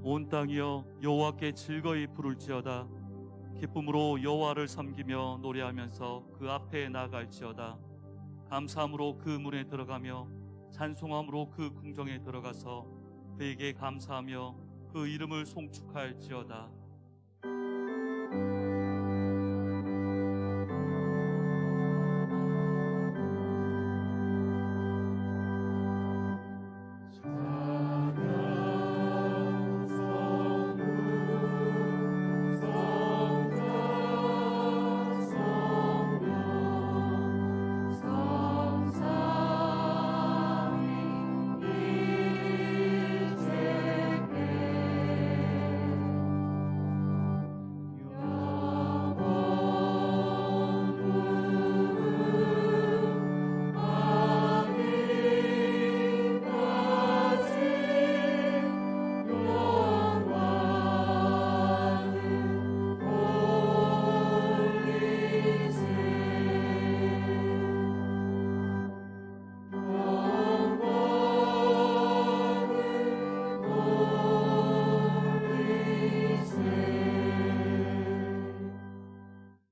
온 땅이여 여호와께 즐거이 부를지어다. 기쁨으로 여호와를 섬기며 노래하면서 그 앞에 나아갈지어다. 감사함으로 그 문에 들어가며 찬송함으로 그 궁정에 들어가서 그에게 감사하며 그 이름을 송축할지어다.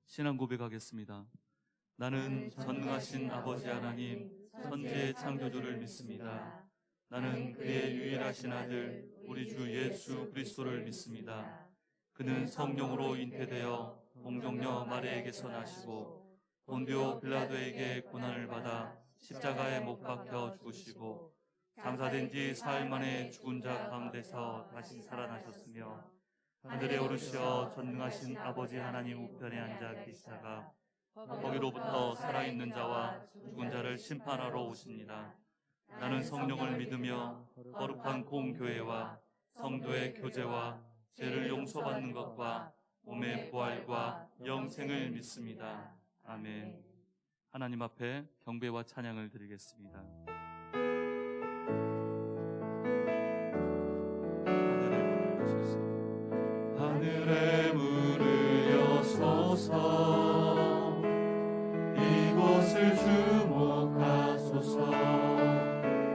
신앙 고백하겠습니다. 나는 전능하신 아버지 하나님 천지의 창조주를 믿습니다. 나는 그의 유일하신 아들 우리 주 예수 그리스도를 믿습니다. 그는 성령으로 잉태되어 동정녀 마리아에게서 나시고 본디오 빌라도에게 고난을 받아 십자가에 못 박혀 죽으시고 장사된 지 사흘 만에 죽은 자 가운데서 다시 살아나셨으며 하늘에 오르시어 전능하신 아버지 하나님 우편에 앉아 계시다가 거기로부터 살아있는 자와 죽은 자를 심판하러 오십니다. 나는 성령을 믿으며 거룩한 공교회와 성도의 교제와 죄를 용서받는 것과 몸의 부활과 영생을 믿습니다. 아멘. 하나님 앞에 경배와 찬양을 드리겠습니다. 하늘의 문을 여소서 이곳을 주목하소서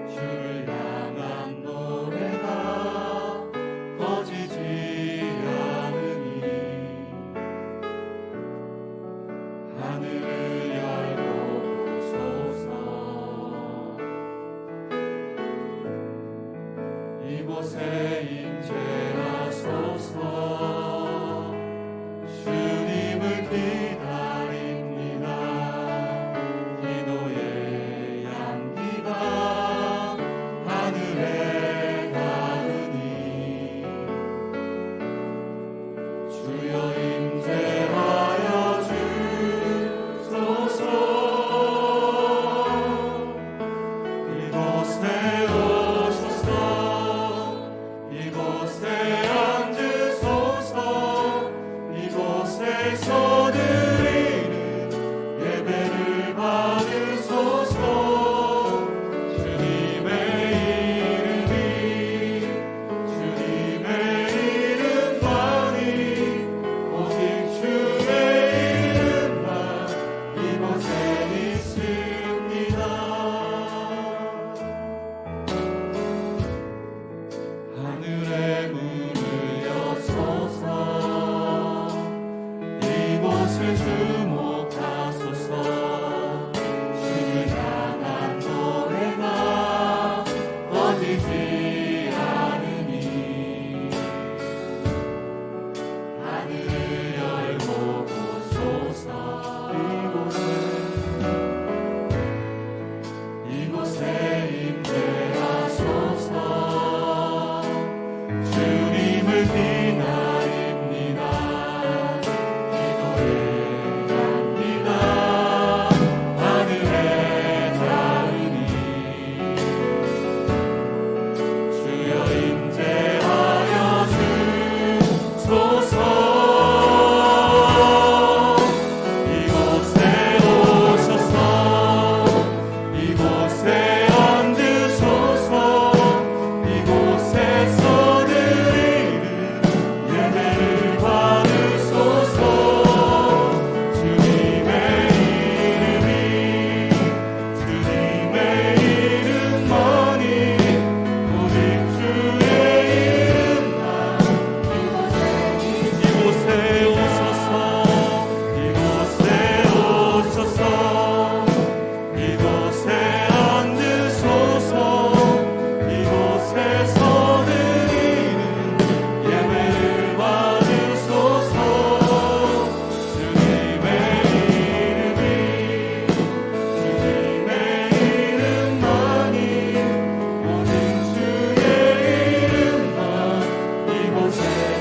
주를 향한 노래가 꺼지지 않으니 하늘을 열고 보소서 이곳에 임재하소서 주님을 기다립니다. 기도의 향기가 하늘에 닿으니 주여 임재하여 주소서 이곳에 오셔서 이곳에 앉으소서 이곳에서 드리는 예배를 받으소서 주님의 이름만이 오직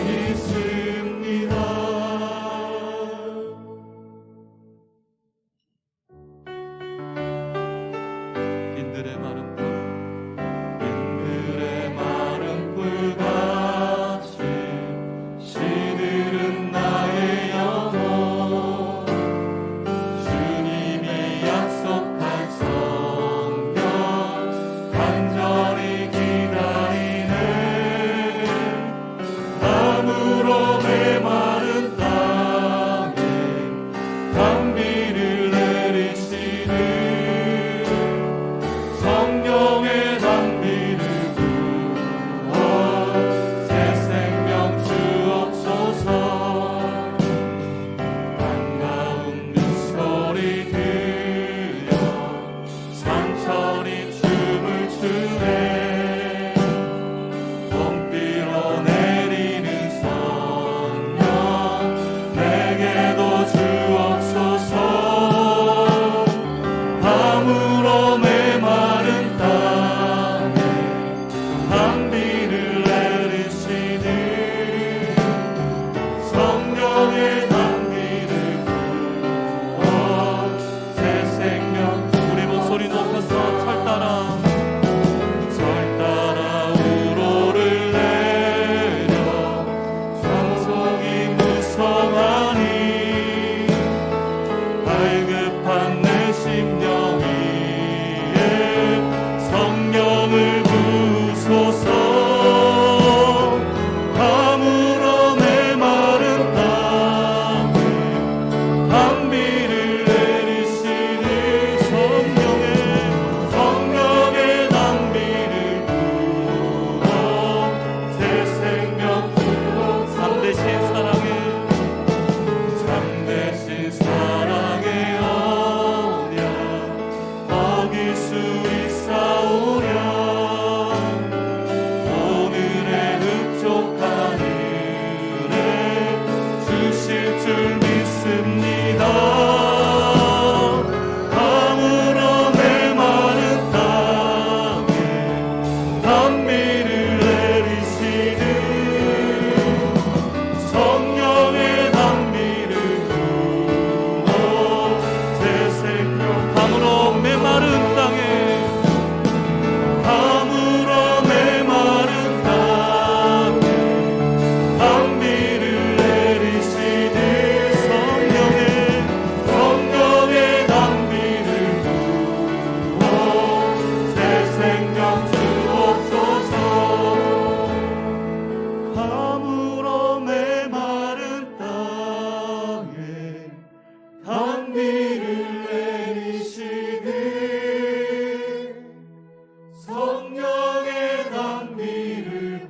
있습니다. 빈들의 마른 불같이 시들은 나의 영혼, 주님이 약속한 성령 간절히 기다리네. 나무로 메마른 땅에 단비를 내리시는 성령의 단비를 부어 새 생명 주옵소서. 반가운 목소리 들려 산천이 춤을 추네. 봄비로 내리는 성령 내게도 주옵소서. 밤으로 메마른 땅에 단비를 내리시는 성령의 단비를 부어 새 생명. 우리 목소리 높여서 철 따라 우로를 내려 청송이 무성하니 발급한 내 심령 위에 성령을 부소서. 밤으로 메마른 땅에 단비를 내리시는 성령의 단비를 부어 새 생명 주옵소서. 참되신 사랑의 언약 어길 수 있사오랴. 오늘의 흡족한 은혜 주실 줄 믿습니다. 밤으로 메마른 땅에 단비를 내리시는 성령의 단비를 부어 새 생명. 밤으로 메마른 땅에 단비를 내리시는 성령의 단비를 부어 새 생명 주옵소서. 밤으로 메마른 땅에 단비를 내리시는 성령의 단비를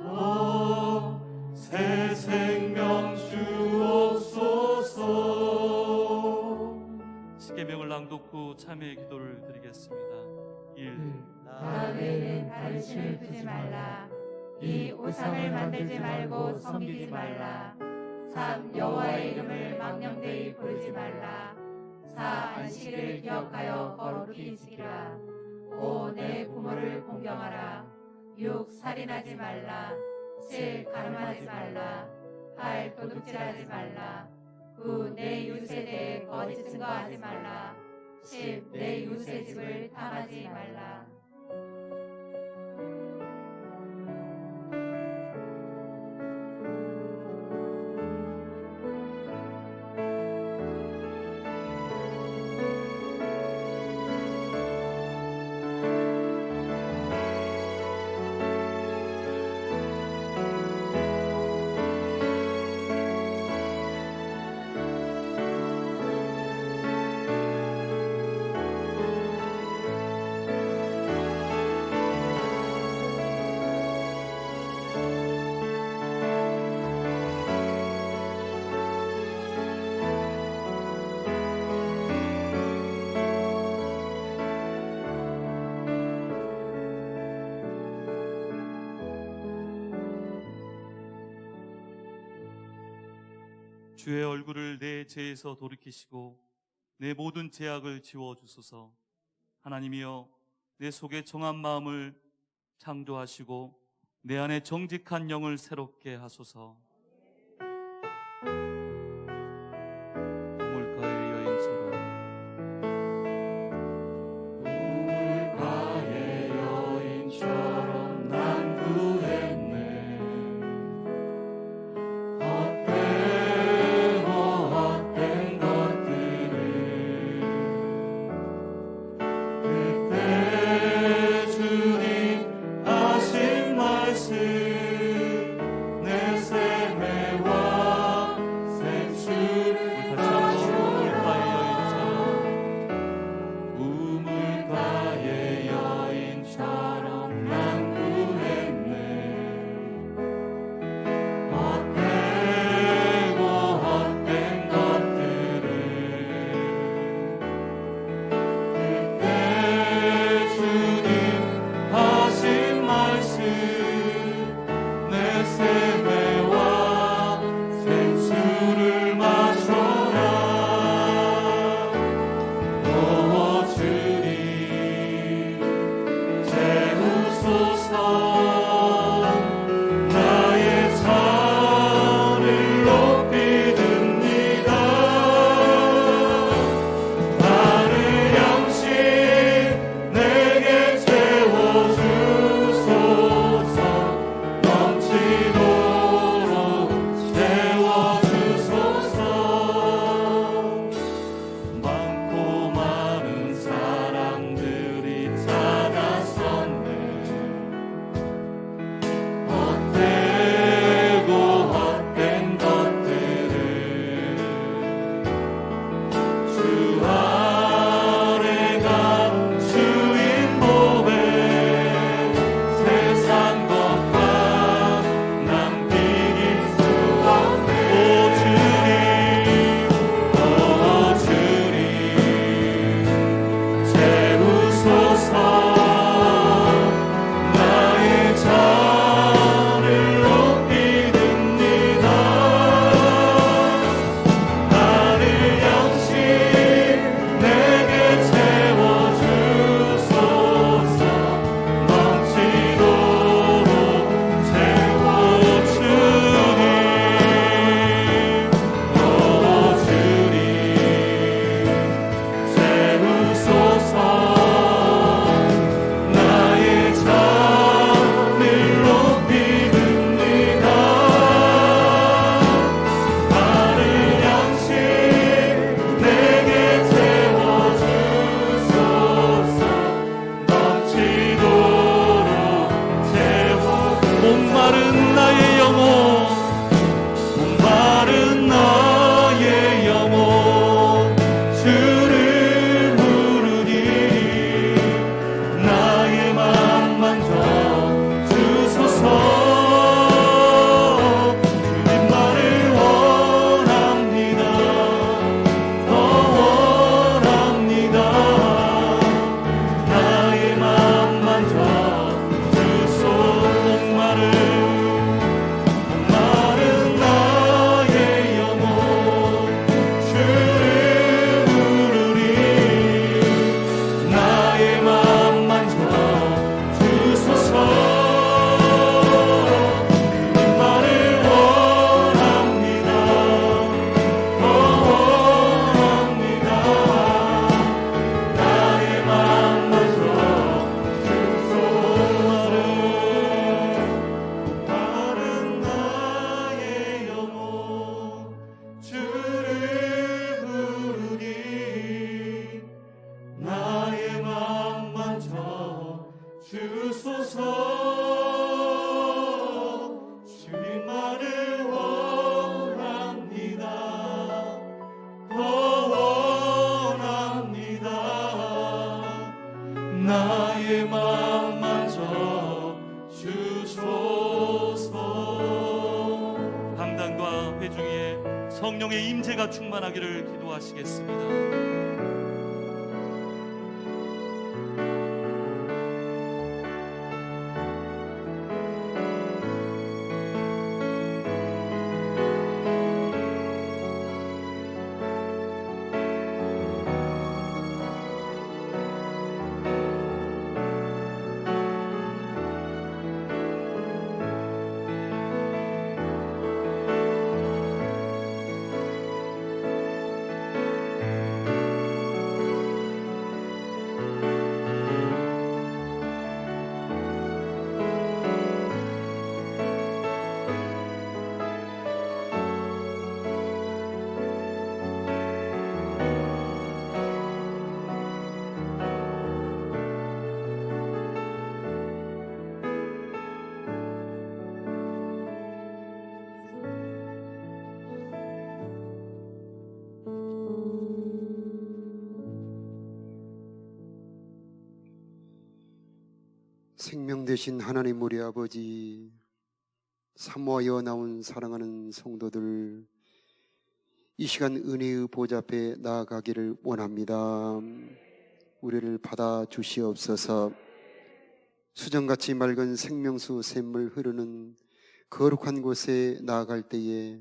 부어 새 생명 주옵소서. 십계명을 낭독 후 참회의 기도를 드리겠습니다. 1. 나 외에는 다른 신을 두지 말라. 2. 우상을 만들지 말고 섬기지 말라. 3. 여호와의 이름을 망령되이 부르지 말라. 4. 안식일을 기억하여 거룩히 지키라. 5. 내 부모를 공경하라. 6. 살인하지 말라. 7. 가늠하지 말라. 8. 도둑질하지 말라. 9. 내 이웃에 대해 거짓 증거하지 말라. 10. 내 이웃의 집을 탐하지 말라. 주의 얼굴을 내 죄에서 돌이키시고 내 모든 죄악을 지워주소서. 하나님이여, 내 속에 정한 마음을 창조하시고 내 안에 정직한 영을 새롭게 하소서. 우물가의 여인처럼 우물가의 여인처럼 난 구했네. 헛되고 헛된 것들을 그때 주님 하신 말씀 내 삶에 와 생수를 우물가의 여인처럼 난 구했네. 헛되고 헛된 것들을 그때 주님 하신 말씀 내 삶에 와 생수를 마셔라. 오 주님 채우소서. 나의 잔을 높이 듭니다. 나를 양식 내게 채워주소서. 넘치도록 채워주소서. 많고 많은 사람들이 찾아섰네. 헛되고 헛된 것들을 주 아래가 주인 보배 세상 것과 남기길 수 없네. 오 주님 채우소서. 나의 잔을 높이 듭니다. 나를 양식 내게 채워주소서. 넘치도록 채워주님. 오 주님 채우소서. 나의 잔을 높이 듭니다. 나를 양식 내게 채워주소서. 넘치도록 채워. 목마른 나의 영혼, 목마른 나의 영혼 주를 부르니 나의 맘 만져 주소서. 주님만을 원합니다. 더 원합니다. 나의 맘 만져 주소서. 목마른 나의 영혼 주를 부르니 나의 맘 만져 주소서. 주님만을 원합니다. 더 원합니다. 나의 맘 만져 주소서. 마른 나의 영혼 주를 부르니 나의 맘 만져 주소서. 주님만을 원합니다. 더 원합니다. 나의 맘 만져 주소서. 강단과 회중에 성령의 임재가 충만하기를 기도하시겠습니다. 생명 되신 하나님 우리 아버지, 사모하여 나온 사랑하는 성도들, 이 시간 은혜의 보좌 앞에 나아가기를 원합니다. 우리를 받아 주시옵소서. 수정같이 맑은 생명수 샘물 흐르는 거룩한 곳에 나아갈 때에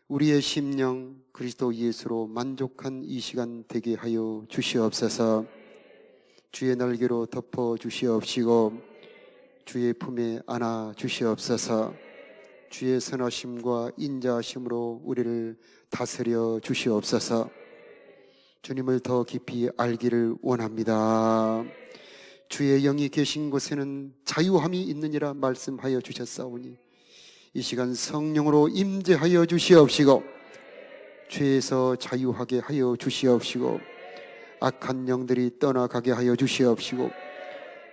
우리의 심령 그리스도 예수로 만족한 이 시간 되게 하여 주시옵소서. 주의 날개로 덮어 주시옵시고 주의 품에 안아 주시옵소서. 주의 선하심과 인자하심으로 우리를 다스려 주시옵소서. 주님을 더 깊이 알기를 원합니다. 주의 영이 계신 곳에는 자유함이 있느니라 말씀하여 주셨사오니 이 시간 성령으로 임재하여 주시옵시고 죄에서 자유하게 하여 주시옵시고 악한 영들이 떠나가게 하여 주시옵시고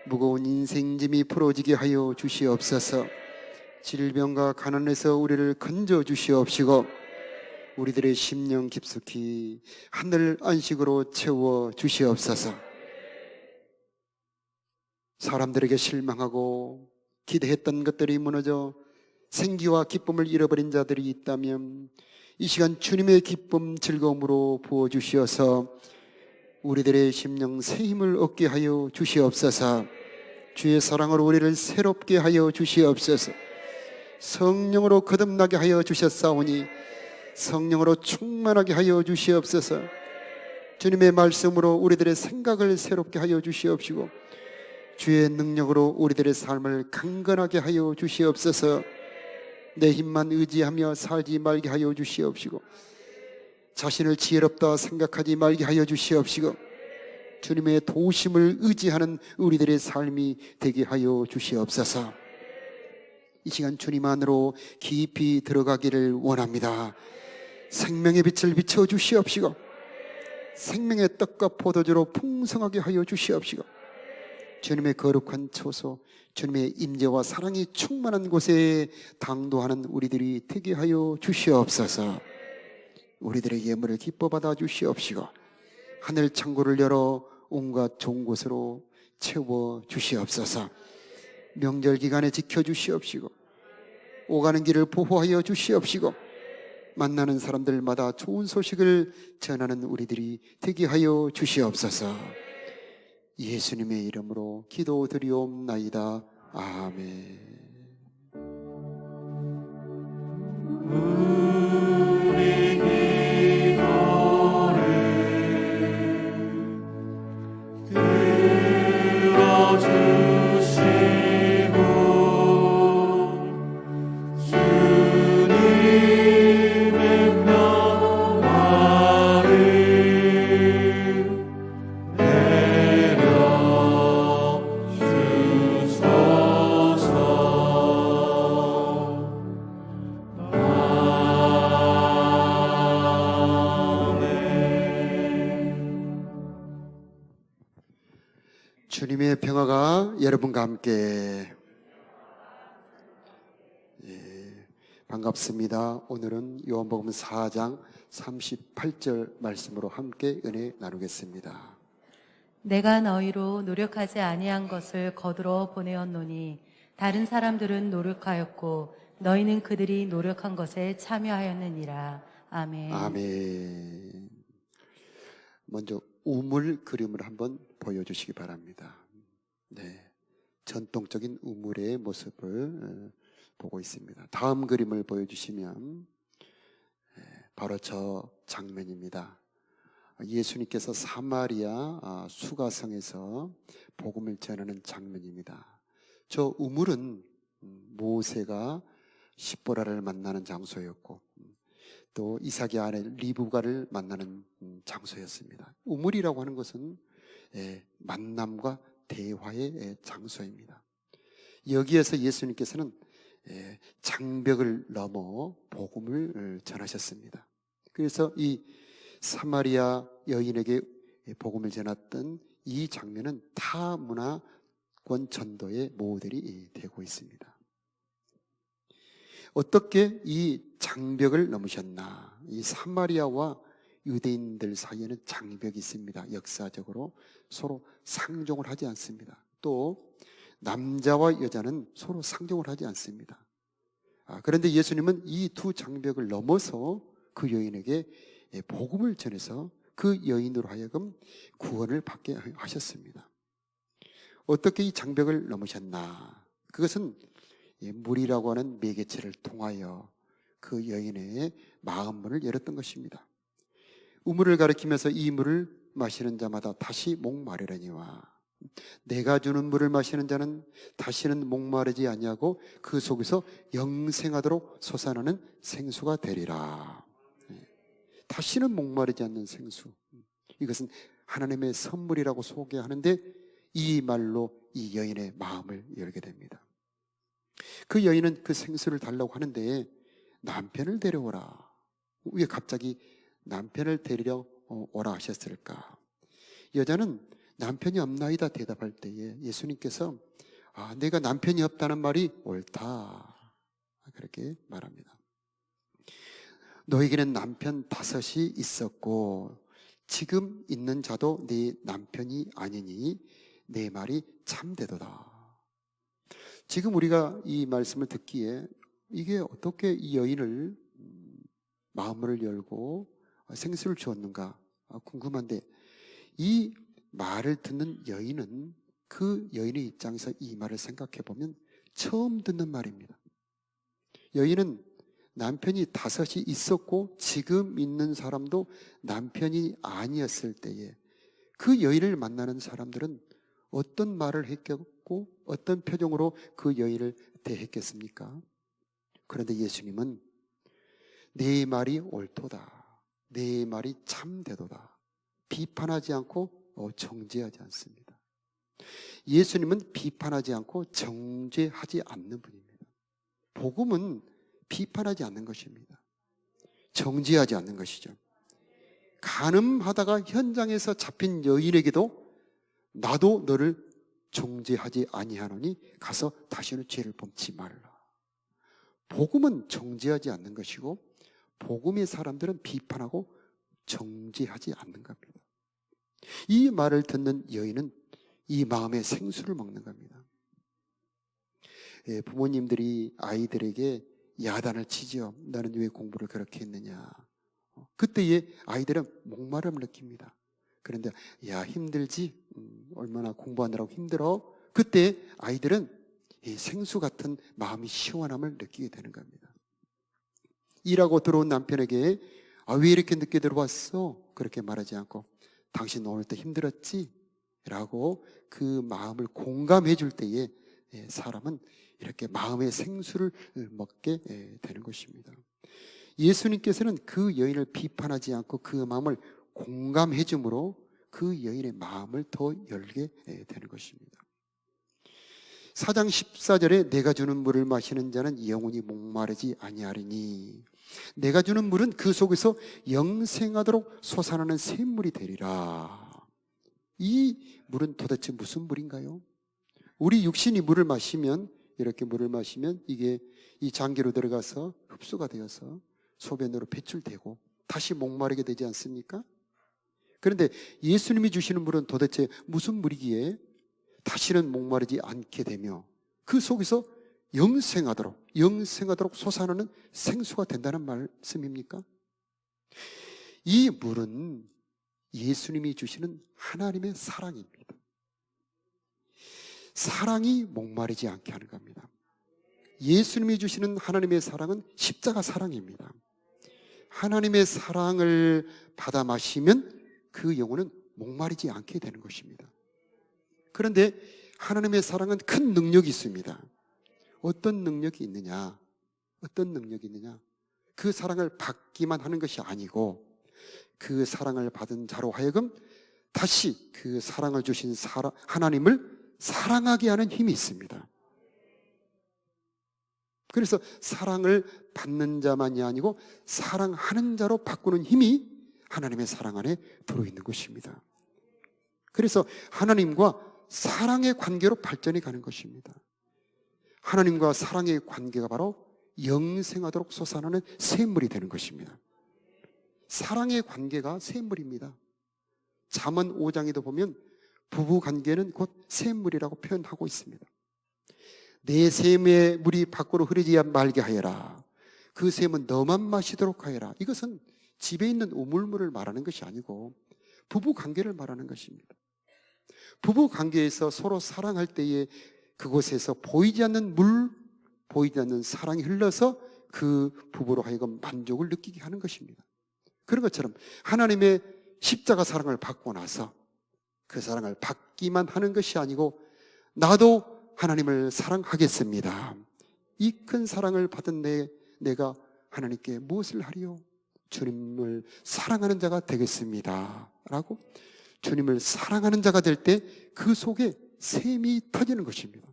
무거운 인생짐이 풀어지게 하여 주시옵소서. 질병과 가난에서 우리를 건져 주시옵시고 우리들의 심령 깊숙이 하늘 안식으로 채워 주시옵소서. 사람들에게 실망하고 기대했던 것들이 무너져 생기와 기쁨을 잃어버린 자들이 있다면 이 시간 주님의 기쁨 즐거움으로 부어주시어서 우리들의 심령 새 힘을 얻게 하여 주시옵소서. 주의 사랑으로 우리를 새롭게 하여 주시옵소서. 성령으로 거듭나게 하여 주셨사오니 성령으로 충만하게 하여 주시옵소서. 주님의 말씀으로 우리들의 생각을 새롭게 하여 주시옵시고 주의 능력으로 우리들의 삶을 강건하게 하여 주시옵소서. 내 힘만 의지하며 살지 말게 하여 주시옵시고 자신을 지혜롭다 생각하지 말게 하여 주시옵시고 주님의 도우심을 의지하는 우리들의 삶이 되게 하여 주시옵소서. 이 시간 주님 안으로 깊이 들어가기를 원합니다. 생명의 빛을 비춰 주시옵시고 생명의 떡과 포도주로 풍성하게 하여 주시옵시고 주님의 거룩한 처소, 주님의 임재와 사랑이 충만한 곳에 당도하는 우리들이 되게 하여 주시옵소서. 우리들의 예물을 기뻐 받아 주시옵시고 하늘 창고를 열어 온갖 좋은 곳으로 채워 주시옵소서. 명절 기간에 지켜 주시옵시고 오가는 길을 보호하여 주시옵시고 만나는 사람들마다 좋은 소식을 전하는 우리들이 되게 하여 주시옵소서. 예수님의 이름으로 기도드리옵나이다. 아멘. 우리 기도를 들어주시고 주님의 평화를 주님의 평화가 여러분과 함께. 반갑습니다. 오늘은 요한복음 4장 38절 말씀으로 함께 은혜 나누겠습니다. 내가 너희로 노력하지 아니한 것을 거두러 보내었노니 다른 사람들은 노력하였고 너희는 그들이 노력한 것에 참여하였느니라. 아멘. 아멘. 먼저 우물 그림을 한번 보여주시기 바랍니다. 네, 전통적인 우물의 모습을 보고 있습니다. 다음 그림을 보여주시면 바로 저 장면입니다. 예수님께서 사마리아 수가성에서 복음을 전하는 장면입니다. 저 우물은 모세가 십보라를 만나는 장소였고 또 이삭의 아내 리브가를 만나는 장소였습니다. 우물이라고 하는 것은 만남과 대화의 장소입니다. 여기에서 예수님께서는 장벽을 넘어 복음을 전하셨습니다. 그래서 이 사마리아 여인에게 복음을 전했던 이 장면은 타문화권 전도의 모델이 되고 있습니다. 어떻게 이 장벽을 넘으셨나? 이 사마리아와 유대인들 사이에는 장벽이 있습니다. 역사적으로 서로 상종을 하지 않습니다. 또 남자와 여자는 서로 상종을 하지 않습니다. 그런데 예수님은 이 두 장벽을 넘어서 그 여인에게 복음을 전해서 그 여인으로 하여금 구원을 받게 하셨습니다. 어떻게 이 장벽을 넘으셨나? 그것은 물이라고 하는 매개체를 통하여 그 여인의 마음문을 열었던 것입니다. 우물을 가리키면서 이 물을 마시는 자마다 다시 목마르려니와 내가 주는 물을 마시는 자는 다시는 목마르지 아니하고 그 속에서 영생하도록 솟아나는 생수가 되리라. 다시는 목마르지 않는 생수. 이것은 하나님의 선물이라고 소개하는데 이 말로 이 여인의 마음을 열게 됩니다. 그 여인은 그 생수를 달라고 하는데 남편을 데려오라. 왜 갑자기 남편을 데리러 오라 하셨을까? 여자는 남편이 없나이다 대답할 때에 예수님께서 내가 남편이 없다는 말이 옳다. 그렇게 말합니다. 너에게는 남편 5이 있었고 지금 있는 자도 네 남편이 아니니 내 말이 참되도다. 지금 우리가 이 말씀을 듣기에 이게 어떻게 이 여인을 마음을 열고 생수를 주었는가 궁금한데 이 말을 듣는 여인은 그 여인의 입장에서 이 말을 생각해 보면 처음 듣는 말입니다. 여인은 남편이 5이 있었고 지금 있는 사람도 남편이 아니었을 때에 그 여인을 만나는 사람들은 어떤 말을 했겠고 어떤 표정으로 그 여인을 대했겠습니까? 그런데 예수님은 내 말이 옳도다. 내 말이 참되도다. 비판하지 않고 정죄하지 않습니다. 예수님은 비판하지 않고 정죄하지 않는 분입니다. 복음은 비판하지 않는 것입니다. 정죄하지 않는 것이죠. 간음하다가 현장에서 잡힌 여인에게도 나도 너를 정죄하지 아니하노니 가서 다시는 죄를 범치 말라. 복음은 정죄하지 않는 것이고 복음의 사람들은 비판하고 정죄하지 않는 겁니다. 이 말을 듣는 여인은 이 마음의 생수를 먹는 겁니다. 부모님들이 아이들에게 야단을 치죠. 너는 왜 공부를 그렇게 했느냐. 그때에 아이들은 목마름을 느낍니다. 그런데 야 힘들지? 얼마나 공부하느라고 힘들어? 그때 아이들은 이 생수 같은 마음이 시원함을 느끼게 되는 겁니다. 일하고 들어온 남편에게 왜 이렇게 늦게 들어왔어? 그렇게 말하지 않고 당신 오늘 또 힘들었지? 라고 그 마음을 공감해 줄 때에 사람은 이렇게 마음의 생수를 먹게 되는 것입니다. 예수님께서는 그 여인을 비판하지 않고 그 마음을 공감해 줌으로 그 여인의 마음을 더 열게 되는 것입니다. 4장 14절에 내가 주는 물을 마시는 자는 영원히 목마르지 아니하리니 내가 주는 물은 그 속에서 영생하도록 솟아나는 샘물이 되리라. 이 물은 도대체 무슨 물인가요? 우리 육신이 물을 마시면 이렇게 물을 마시면 이게 이 장기로 들어가서 흡수가 되어서 소변으로 배출되고 다시 목마르게 되지 않습니까? 그런데 예수님이 주시는 물은 도대체 무슨 물이기에 다시는 목마르지 않게 되며 그 속에서 영생하도록 솟아나는 생수가 된다는 말씀입니까? 이 물은 예수님이 주시는 하나님의 사랑입니다. 사랑이 목마르지 않게 하는 겁니다. 예수님이 주시는 하나님의 사랑은 십자가 사랑입니다. 하나님의 사랑을 받아 마시면 그 영혼은 목마르지 않게 되는 것입니다. 그런데 하나님의 사랑은 큰 능력이 있습니다. 어떤 능력이 있느냐? 그 사랑을 받기만 하는 것이 아니고 그 사랑을 받은 자로 하여금 다시 그 사랑을 주신 하나님을 사랑하게 하는 힘이 있습니다. 그래서 사랑을 받는 자만이 아니고 사랑하는 자로 바꾸는 힘이 하나님의 사랑 안에 들어있는 것입니다. 그래서 하나님과 사랑의 관계로 발전이 가는 것입니다. 하나님과 사랑의 관계가 바로 영생하도록 솟아나는 샘물이 되는 것입니다. 사랑의 관계가 샘물입니다. 잠언 5장에도 보면 부부 관계는 곧 샘물이라고 표현하고 있습니다. 내 샘의 물이 밖으로 흐르지 말게 하여라. 그 샘은 너만 마시도록 하여라. 이것은 집에 있는 우물물을 말하는 것이 아니고 부부 관계를 말하는 것입니다. 부부 관계에서 서로 사랑할 때에 그곳에서 보이지 않는 물, 보이지 않는 사랑이 흘러서 그 부부로 하여금 만족을 느끼게 하는 것입니다. 그런 것처럼 하나님의 십자가 사랑을 받고 나서 그 사랑을 받기만 하는 것이 아니고 나도 하나님을 사랑하겠습니다. 이 큰 사랑을 받은 내가 하나님께 무엇을 하리요? 주님을 사랑하는 자가 되겠습니다. 라고 주님을 사랑하는 자가 될 때 그 속에 샘이 터지는 것입니다.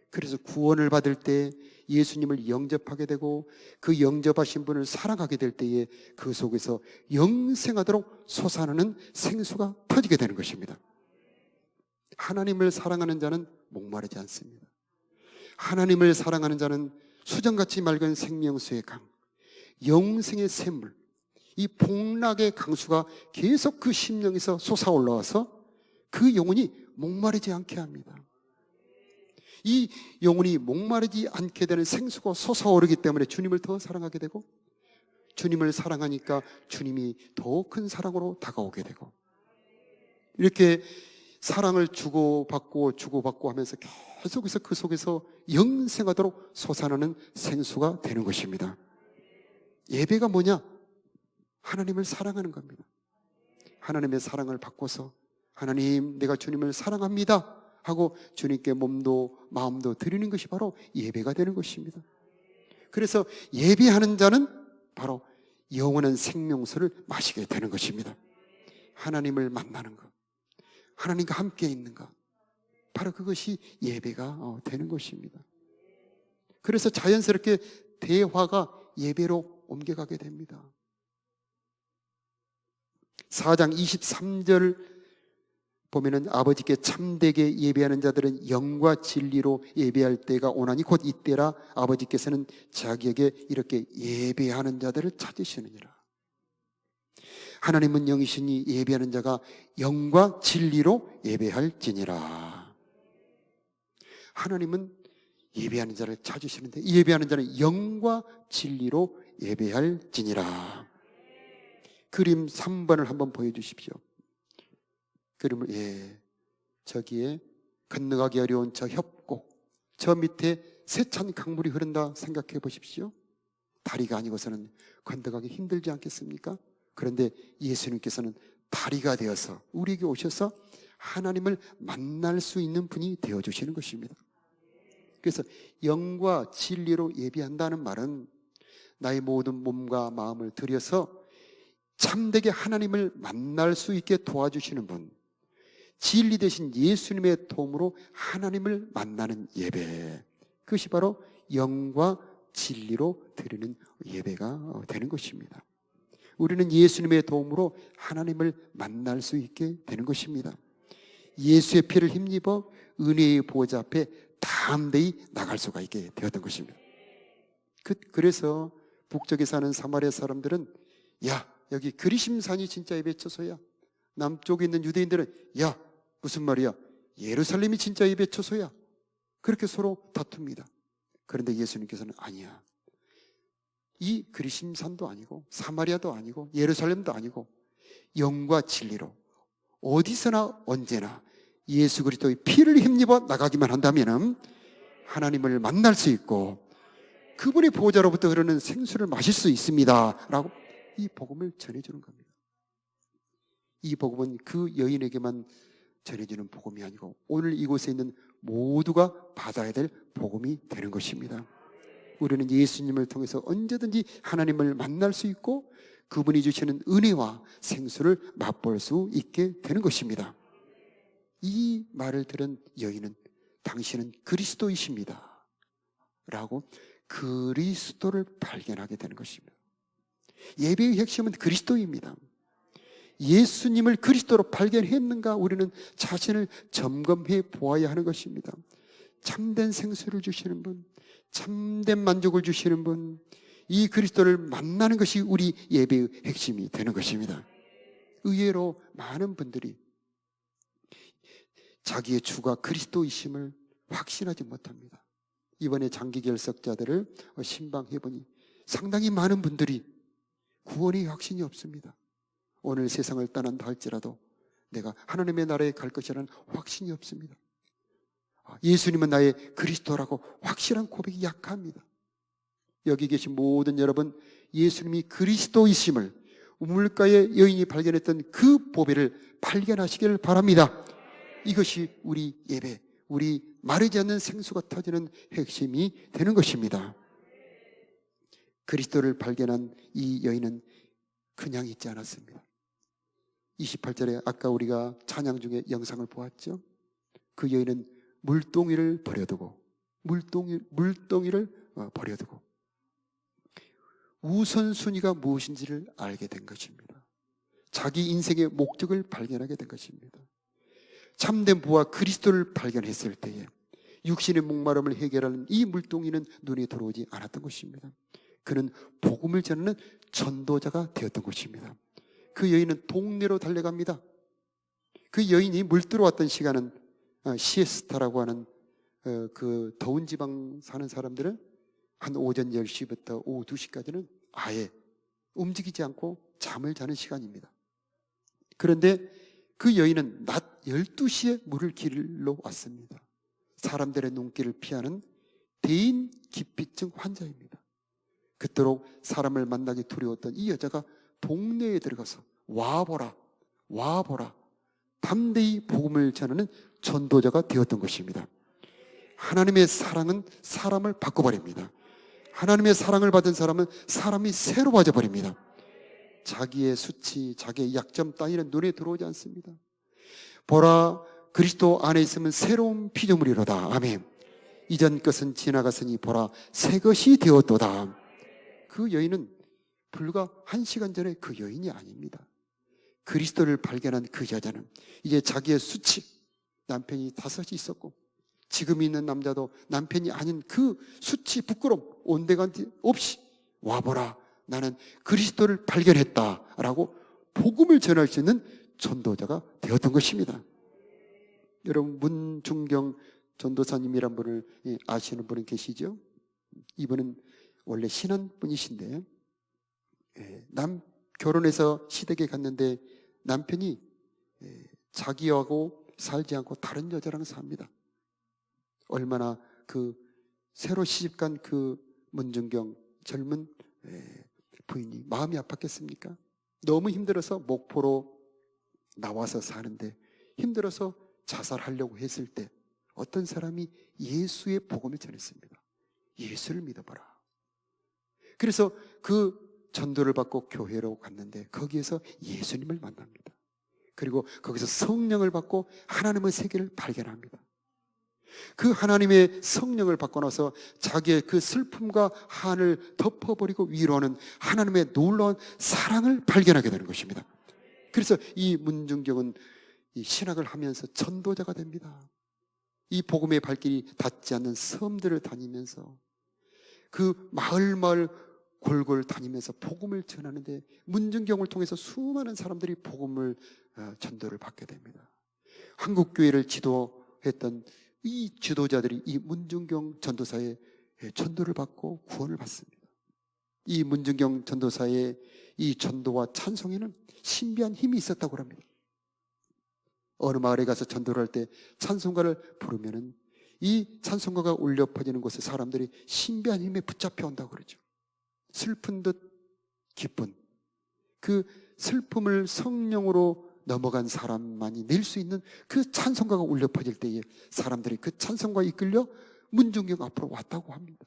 그래서 구원을 받을 때 예수님을 영접하게 되고 그 영접하신 분을 사랑하게 될 때에 그 속에서 영생하도록 솟아나는 생수가 터지게 되는 것입니다. 하나님을 사랑하는 자는 목마르지 않습니다. 하나님을 사랑하는 자는 수정같이 맑은 생명수의 강, 영생의 샘물, 이 복락의 강수가 계속 그 심령에서 솟아올라와서 그 영혼이 목마르지 않게 합니다. 이 영혼이 목마르지 않게 되는 생수가 솟아오르기 때문에 주님을 더 사랑하게 되고, 주님을 사랑하니까 주님이 더 큰 사랑으로 다가오게 되고, 이렇게 사랑을 주고받고 하면서 계속해서 그 속에서 영생하도록 솟아나는 생수가 되는 것입니다. 예배가 뭐냐? 하나님을 사랑하는 겁니다. 하나님의 사랑을 받고서 하나님, 내가 주님을 사랑합니다 하고 주님께 몸도 마음도 드리는 것이 바로 예배가 되는 것입니다. 그래서 예배하는 자는 바로 영원한 생명수를 마시게 되는 것입니다. 하나님을 만나는 것, 하나님과 함께 있는 것, 바로 그것이 예배가 되는 것입니다. 그래서 자연스럽게 대화가 예배로 옮겨가게 됩니다. 4장 23절 보면은 아버지께 참되게 예배하는 자들은 영과 진리로 예배할 때가 오나니 곧 이때라. 아버지께서는 자기에게 이렇게 예배하는 자들을 찾으시느니라. 하나님은 영이시니 예배하는 자가 영과 진리로 예배할지니라. 하나님은 예배하는 자를 찾으시는데 이 예배하는 자는 영과 진리로 예배할지니라. 그림 3번을 한번 보여주십시오. 그림을, 저기에 건너가기 어려운 저 협곡, 저 밑에 세찬 강물이 흐른다 생각해 보십시오. 다리가 아니고서는 건너가기 힘들지 않겠습니까? 그런데 예수님께서는 다리가 되어서 우리에게 오셔서 하나님을 만날 수 있는 분이 되어주시는 것입니다. 그래서 영과 진리로 예배한다는 말은 나의 모든 몸과 마음을 들여서 참되게 하나님을 만날 수 있게 도와주시는 분, 진리 되신 예수님의 도움으로 하나님을 만나는 예배, 그것이 바로 영과 진리로 드리는 예배가 되는 것입니다. 우리는 예수님의 도움으로 하나님을 만날 수 있게 되는 것입니다. 예수의 피를 힘입어 은혜의 보호자 앞에 담대히 나갈 수가 있게 되었던 것입니다. 그래서 북쪽에 사는 사마리아 사람들은 여기 그리심산이 진짜 예배 처소야. 남쪽에 있는 유대인들은 무슨 말이야? 예루살렘이 진짜 예배 처소야. 그렇게 서로 다툽니다. 그런데 예수님께서는 아니야. 이 그리심산도 아니고 사마리아도 아니고 예루살렘도 아니고 영과 진리로 어디서나 언제나 예수 그리스도의 피를 힘입어 나가기만 한다면 하나님을 만날 수 있고 그분의 보호자로부터 흐르는 생수를 마실 수 있습니다 라고 이 복음을 전해주는 겁니다. 이 복음은 그 여인에게만 전해주는 복음이 아니고 오늘 이곳에 있는 모두가 받아야 될 복음이 되는 것입니다. 우리는 예수님을 통해서 언제든지 하나님을 만날 수 있고 그분이 주시는 은혜와 생수를 맛볼 수 있게 되는 것입니다. 이 말을 들은 여인은 당신은 그리스도이십니다 라고 그리스도를 발견하게 되는 것입니다. 예배의 핵심은 그리스도입니다. 예수님을 그리스도로 발견했는가 우리는 자신을 점검해 보아야 하는 것입니다. 참된 생수를 주시는 분, 참된 만족을 주시는 분, 이 그리스도를 만나는 것이 우리 예배의 핵심이 되는 것입니다. 의외로 많은 분들이 자기의 주가 그리스도이심을 확신하지 못합니다. 이번에 장기 결석자들을 신방해보니 상당히 많은 분들이 구원의 확신이 없습니다. 오늘 세상을 떠난다 할지라도 내가 하나님의 나라에 갈 것이라는 확신이 없습니다. 예수님은 나의 그리스도라고 확실한 고백이 약합니다. 여기 계신 모든 여러분, 예수님이 그리스도이심을 우물가의 여인이 발견했던 그 보배를 발견하시기를 바랍니다. 이것이 우리 예배, 우리 마르지 않는 생수가 터지는 핵심이 되는 것입니다. 그리스도를 발견한 이 여인은 그냥 있지 않았습니다. 28절에 아까 우리가 찬양 중에 영상을 보았죠. 그 여인은 물동이를 버려두고 물동이를 버려두고 우선순위가 무엇인지를 알게 된 것입니다. 자기 인생의 목적을 발견하게 된 것입니다. 참된 부와 그리스도를 발견했을 때에 육신의 목마름을 해결하는 이 물동이는 눈에 들어오지 않았던 것입니다. 그는 복음을 전하는 전도자가 되었던 것입니다. 그 여인은 동네로 달려갑니다. 그 여인이 물 들어왔던 시간은 시에스타라고 하는 그 더운 지방 사는 사람들은 한 오전 10시부터 오후 2시까지는 아예 움직이지 않고 잠을 자는 시간입니다. 그런데 그 여인은 낮 12시에 물을 길러 왔습니다. 사람들의 눈길을 피하는 대인 기피증 환자입니다. 그토록 사람을 만나기 두려웠던 이 여자가 동네에 들어가서 와보라 담대히 복음을 전하는 전도자가 되었던 것입니다. 하나님의 사랑은 사람을 바꿔버립니다. 하나님의 사랑을 받은 사람은 사람이 새로워져 버립니다. 자기의 수치, 자기의 약점 따위는 눈에 들어오지 않습니다. 보라, 그리스도 안에 있으면 새로운 피조물이로다. 아멘. 이전 것은 지나갔으니 보라, 새 것이 되었도다. 그 여인은 불과 1시간 전에 그 여인이 아닙니다. 그리스도를 발견한 그 여자는 이제 자기의 수치, 남편이 5이 있었고 지금 있는 남자도 남편이 아닌 그 수치, 부끄러움, 온데간데 없이 와보라, 나는 그리스도를 발견했다라고 복음을 전할 수 있는 전도자가 되었던 것입니다. 여러분, 문중경 전도사님이란 분을 아시는 분은 계시죠? 이분은 원래 신앙분이신데 결혼해서 시댁에 갔는데 남편이 자기하고 살지 않고 다른 여자랑 삽니다. 얼마나 그 새로 시집간 그 문중경 젊은 부인이 마음이 아팠겠습니까? 너무 힘들어서 목포로 나와서 사는데 힘들어서 자살하려고 했을 때 어떤 사람이 예수의 복음을 전했습니다. 예수를 믿어봐라. 그래서 그 전도를 받고 교회로 갔는데 거기에서 예수님을 만납니다. 그리고 거기서 성령을 받고 하나님의 세계를 발견합니다. 그 하나님의 성령을 받고 나서 자기의 그 슬픔과 한을 덮어버리고 위로하는 하나님의 놀라운 사랑을 발견하게 되는 것입니다. 그래서 이 문중경은 이 신학을 하면서 전도자가 됩니다. 이 복음의 발길이 닿지 않는 섬들을 다니면서 그 마을 골골 다니면서 복음을 전하는데 문중경을 통해서 수많은 사람들이 복음을 전도를 받게 됩니다. 한국교회를 지도했던 이 지도자들이 이 문중경 전도사의 전도를 받고 구원을 받습니다. 이 문중경 전도사의 이 전도와 찬송에는 신비한 힘이 있었다고 합니다. 어느 마을에 가서 전도를 할 때 찬송가를 부르면은 이 찬송가가 울려 퍼지는 곳에 사람들이 신비한 힘에 붙잡혀 온다고 그러죠. 슬픈 듯 기쁜 그 슬픔을 성령으로 넘어간 사람만이 낼 수 있는 그 찬송가가 울려 퍼질 때에 사람들이 그 찬송가에 이끌려 문중경 앞으로 왔다고 합니다.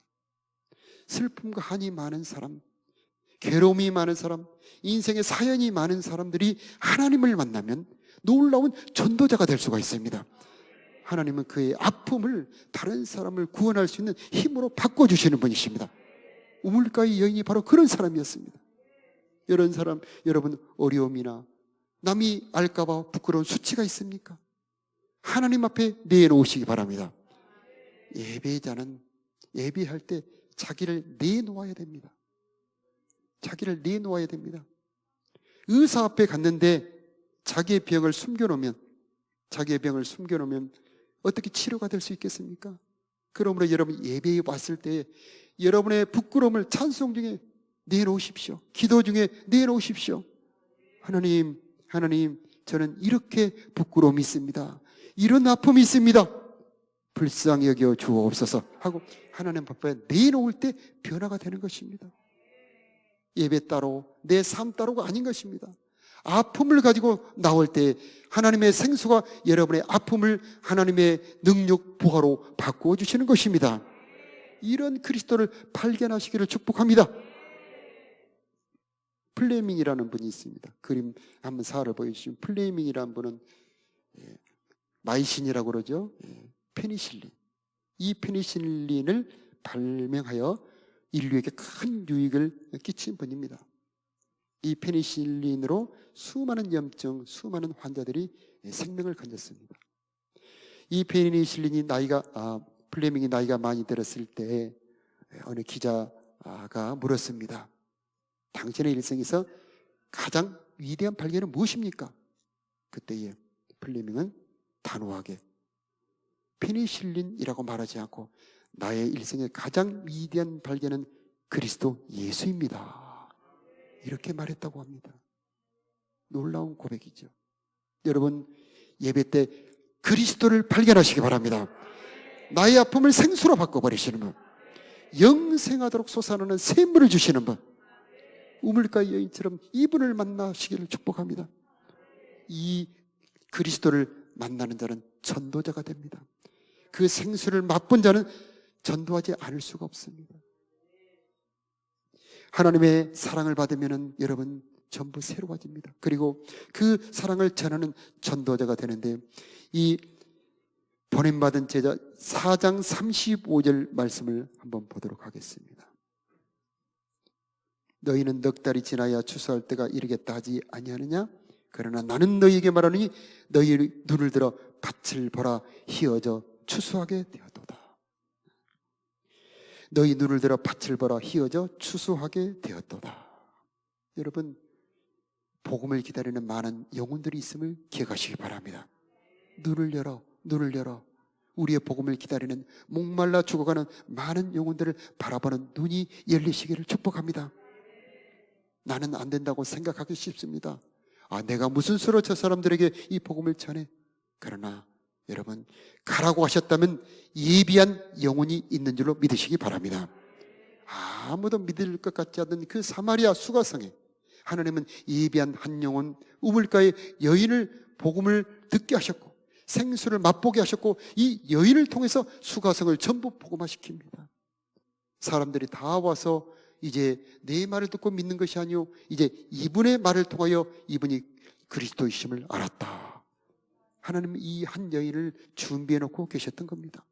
슬픔과 한이 많은 사람, 괴로움이 많은 사람, 인생의 사연이 많은 사람들이 하나님을 만나면 놀라운 전도자가 될 수가 있습니다. 하나님은 그의 아픔을 다른 사람을 구원할 수 있는 힘으로 바꿔주시는 분이십니다. 우물가의 여인이 바로 그런 사람이었습니다. 이런 사람, 여러분 어려움이나 남이 알까봐 부끄러운 수치가 있습니까? 하나님 앞에 내놓으시기 바랍니다. 예배자는 예배할 때 자기를 내놓아야 됩니다. 자기를 내놓아야 됩니다. 의사 앞에 갔는데 자기의 병을 숨겨놓으면 어떻게 치료가 될 수 있겠습니까? 그러므로 여러분 예배에 왔을 때 여러분의 부끄러움을 찬송 중에 내놓으십시오. 기도 중에 내놓으십시오. 하나님, 하나님, 저는 이렇게 부끄러움이 있습니다. 이런 아픔이 있습니다. 불쌍히 여겨 주옵소서 하고 하나님 앞에 내놓을 때 변화가 되는 것입니다. 예배 따로 내 삶 따로가 아닌 것입니다. 아픔을 가지고 나올 때 하나님의 생수가 여러분의 아픔을 하나님의 능력 부하로 바꾸어 주시는 것입니다. 이런 그리스도를 발견하시기를 축복합니다. 플레밍이라는 분이 있습니다. 그림 한번 사를 보여주시면, 플레밍이라는 분은 마이신이라고 그러죠. 페니실린. 이 페니실린을 발명하여 인류에게 큰 유익을 끼친 분입니다. 이 페니실린으로 수많은 염증, 수많은 환자들이 생명을 건졌습니다. 이 페니실린이 플레밍이 나이가 많이 들었을 때 어느 기자가 물었습니다. 당신의 일생에서 가장 위대한 발견은 무엇입니까? 그때에 플레밍은 단호하게 페니실린이라고 말하지 않고 나의 일생의 가장 위대한 발견은 그리스도 예수입니다. 이렇게 말했다고 합니다. 놀라운 고백이죠. 여러분, 예배 때 그리스도를 발견하시기 바랍니다. 나의 아픔을 생수로 바꿔버리시는 분, 영생하도록 솟아나는 샘물을 주시는 분, 우물가 여인처럼 이분을 만나시기를 축복합니다. 이 그리스도를 만나는 자는 전도자가 됩니다. 그 생수를 맛본 자는 전도하지 않을 수가 없습니다. 하나님의 사랑을 받으면 여러분 전부 새로워집니다. 그리고 그 사랑을 전하는 전도자가 되는데, 이 보냄받은 제자 4장 35절 말씀을 한번 보도록 하겠습니다. 너희는 넉 달이 지나야 추수할 때가 이르겠다 하지 아니하느냐? 그러나 나는 너희에게 말하노니 너희 눈을 들어 밭을 보라, 희어져 추수하게 되었도다. 너희 눈을 들어 밭을 보라, 희어져 추수하게 되었도다. 여러분, 복음을 기다리는 많은 영혼들이 있음을 기억하시기 바랍니다. 눈을 열어, 눈을 열어. 우리의 복음을 기다리는 목말라 죽어가는 많은 영혼들을 바라보는 눈이 열리시기를 축복합니다. 나는 안 된다고 생각하기 쉽습니다. 내가 무슨 수로 저 사람들에게 이 복음을 전해? 그러나 여러분, 가라고 하셨다면 예비한 영혼이 있는 줄로 믿으시기 바랍니다. 아무도 믿을 것 같지 않는 그 사마리아 수가성에 하나님은 예비한 한 영혼, 우물가의 여인을 복음을 듣게 하셨고 생수를 맛보게 하셨고, 이 여인을 통해서 수가성을 전부 복음화시킵니다. 사람들이 다 와서 이제 내 말을 듣고 믿는 것이 아니요, 이제 이분의 말을 통하여 이분이 그리스도이심을 알았다. 하나님은 이 한 여인을 준비해 놓고 계셨던 겁니다.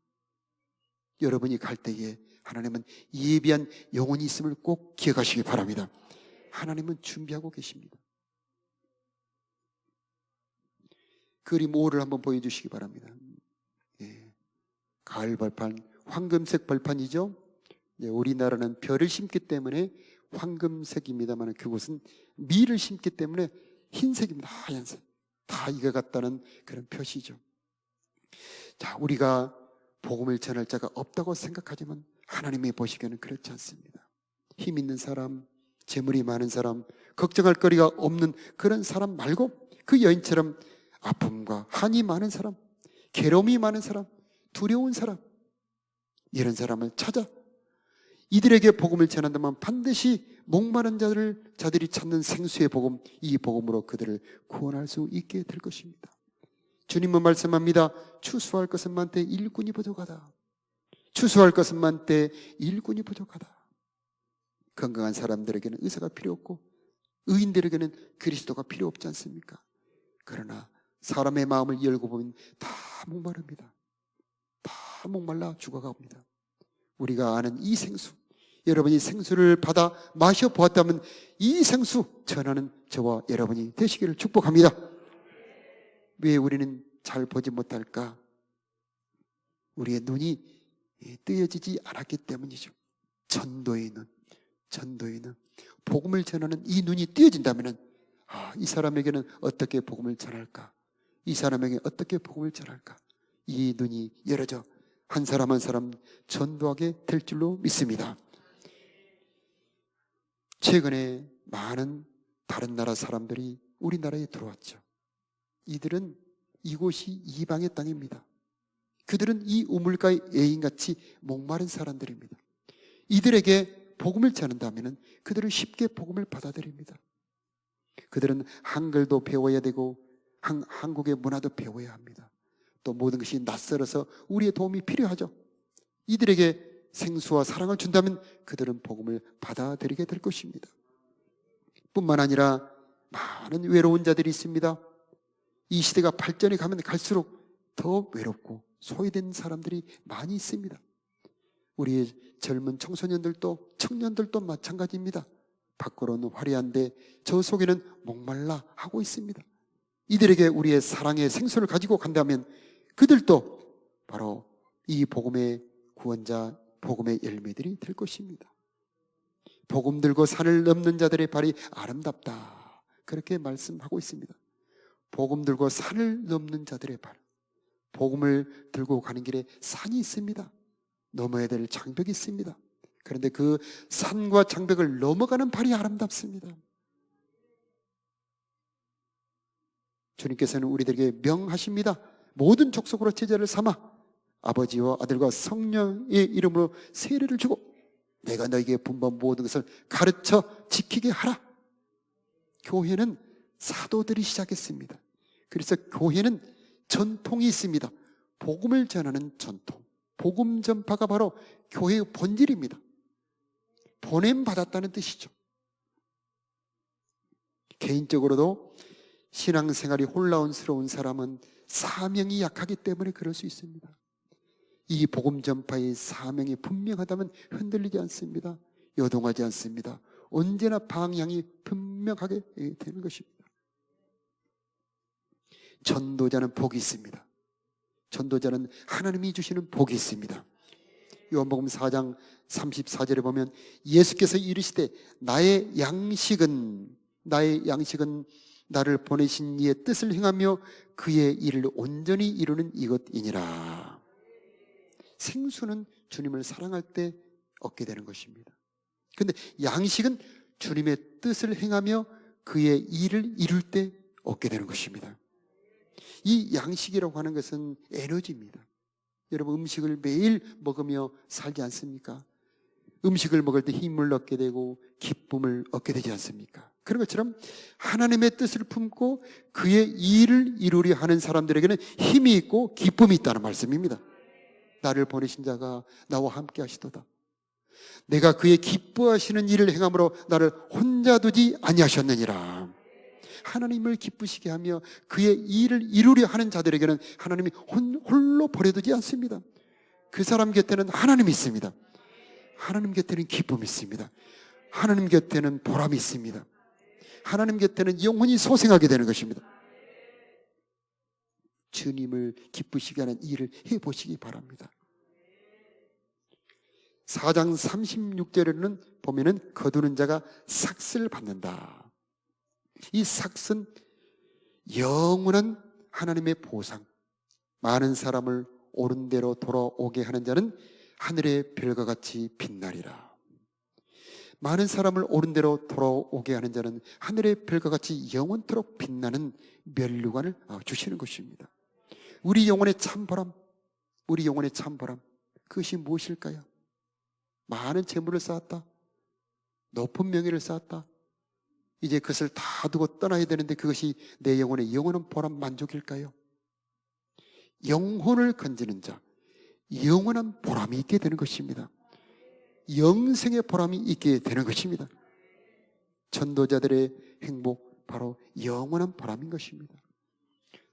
여러분이 갈 때에 하나님은 예비한 영혼이 있음을 꼭 기억하시기 바랍니다. 하나님은 준비하고 계십니다. 그림 5를 한번 보여주시기 바랍니다. 가을 벌판, 황금색 벌판이죠. 우리나라는 벼를 심기 때문에 황금색입니다만 그곳은 밀을 심기 때문에 흰색입니다. 하얀색. 다 이거 같다는 그런 표시죠. 자, 우리가 복음을 전할 자가 없다고 생각하지만 하나님이 보시기에는 그렇지 않습니다. 힘 있는 사람, 재물이 많은 사람, 걱정할 거리가 없는 그런 사람 말고 그 여인처럼 아픔과 한이 많은 사람, 괴로움이 많은 사람, 두려운 사람, 이런 사람을 찾아 이들에게 복음을 전한다면 반드시 목마른 자들이 찾는 생수의 복음, 이 복음으로 그들을 구원할 수 있게 될 것입니다. 주님은 말씀합니다. 추수할 것은 많되 일꾼이 부족하다. 추수할 것은 많되 일꾼이 부족하다. 건강한 사람들에게는 의사가 필요 없고 의인들에게는 그리스도가 필요 없지 않습니까? 그러나 사람의 마음을 열고 보면 다 목마릅니다. 다 목말라 죽어갑니다. 우리가 아는 이 생수, 여러분이 생수를 받아 마셔보았다면 이 생수 전하는 저와 여러분이 되시기를 축복합니다. 왜 우리는 잘 보지 못할까? 우리의 눈이 뜨여지지 않았기 때문이죠. 전도의 눈, 전도의 눈. 복음을 전하는 이 눈이 뜨여진다면 이 사람에게는 어떻게 복음을 전할까? 이 사람에게 어떻게 복음을 전할까? 이 눈이 열어져 한 사람 한 사람 전도하게 될 줄로 믿습니다. 최근에 많은 다른 나라 사람들이 우리나라에 들어왔죠. 이들은 이곳이 이방의 땅입니다. 그들은 이 우물가의 애인같이 목마른 사람들입니다. 이들에게 복음을 전한다면 그들은 쉽게 복음을 받아들입니다. 그들은 한글도 배워야 되고 한국의 문화도 배워야 합니다. 또 모든 것이 낯설어서 우리의 도움이 필요하죠. 이들에게 생수와 사랑을 준다면 그들은 복음을 받아들이게 될 것입니다. 뿐만 아니라 많은 외로운 자들이 있습니다. 이 시대가 발전해 가면 갈수록 더 외롭고 소외된 사람들이 많이 있습니다. 우리의 젊은 청소년들도 청년들도 마찬가지입니다. 밖으로는 화려한데 저 속에는 목말라 하고 있습니다. 이들에게 우리의 사랑의 생수를 가지고 간다면 그들도 바로 이 복음의 구원자, 복음의 열매들이 될 것입니다. 복음 들고 산을 넘는 자들의 발이 아름답다, 그렇게 말씀하고 있습니다. 복음 들고 산을 넘는 자들의 발, 복음을 들고 가는 길에 산이 있습니다. 넘어야 될 장벽이 있습니다. 그런데 그 산과 장벽을 넘어가는 발이 아름답습니다. 주님께서는 우리들에게 명하십니다. 모든 족속으로 제자를 삼아 아버지와 아들과 성령의 이름으로 세례를 주고 내가 너에게 분부한 모든 것을 가르쳐 지키게 하라. 교회는 사도들이 시작했습니다. 그래서 교회는 전통이 있습니다. 복음을 전하는 전통, 복음 전파가 바로 교회의 본질입니다. 보냄받았다는 뜻이죠. 개인적으로도 신앙생활이 혼란스러운 사람은 사명이 약하기 때문에 그럴 수 있습니다. 이 복음 전파의 사명이 분명하다면 흔들리지 않습니다. 요동하지 않습니다. 언제나 방향이 분명하게 되는 것입니다. 전도자는 복이 있습니다. 전도자는 하나님이 주시는 복이 있습니다. 요한복음 4장 34절에 보면 예수께서 이르시되 나의 양식은 나를 보내신 이의 뜻을 행하며 그의 일을 온전히 이루는 이것이니라. 생수는 주님을 사랑할 때 얻게 되는 것입니다. 그런데 양식은 주님의 뜻을 행하며 그의 일을 이룰 때 얻게 되는 것입니다. 이 양식이라고 하는 것은 에너지입니다. 여러분, 음식을 매일 먹으며 살지 않습니까? 음식을 먹을 때 힘을 얻게 되고 기쁨을 얻게 되지 않습니까? 그런 것처럼 하나님의 뜻을 품고 그의 일을 이루려 하는 사람들에게는 힘이 있고 기쁨이 있다는 말씀입니다. 나를 보내신 자가 나와 함께 하시도다. 내가 그의 기뻐하시는 일을 행함으로 나를 혼자 두지 아니하셨느니라. 하나님을 기쁘시게 하며 그의 일을 이루려 하는 자들에게는 하나님이 홀로 버려두지 않습니다. 그 사람 곁에는 하나님이 있습니다. 하나님 곁에는 기쁨이 있습니다. 하나님 곁에는 보람이 있습니다. 하나님 곁에는 영혼이 소생하게 되는 것입니다. 주님을 기쁘시게 하는 일을 해보시기 바랍니다. 4장 36절에는 보면은 거두는 자가 삭슬 받는다. 이 삭은 영원한 하나님의 보상, 많은 사람을 옳은 대로 돌아오게 하는 자는 하늘의 별과 같이 빛나리라. 많은 사람을 옳은 대로 돌아오게 하는 자는 하늘의 별과 같이 영원토록 빛나는 면류관을 주시는 것입니다. 우리 영혼의 참보람, 우리 영혼의 참보람, 그것이 무엇일까요? 많은 재물을 쌓았다, 높은 명예를 쌓았다, 이제 그것을 다 두고 떠나야 되는데 그것이 내 영혼의 영원한 보람 만족일까요? 영혼을 건지는 자, 영원한 보람이 있게 되는 것입니다. 영생의 보람이 있게 되는 것입니다. 전도자들의 행복, 바로 영원한 보람인 것입니다.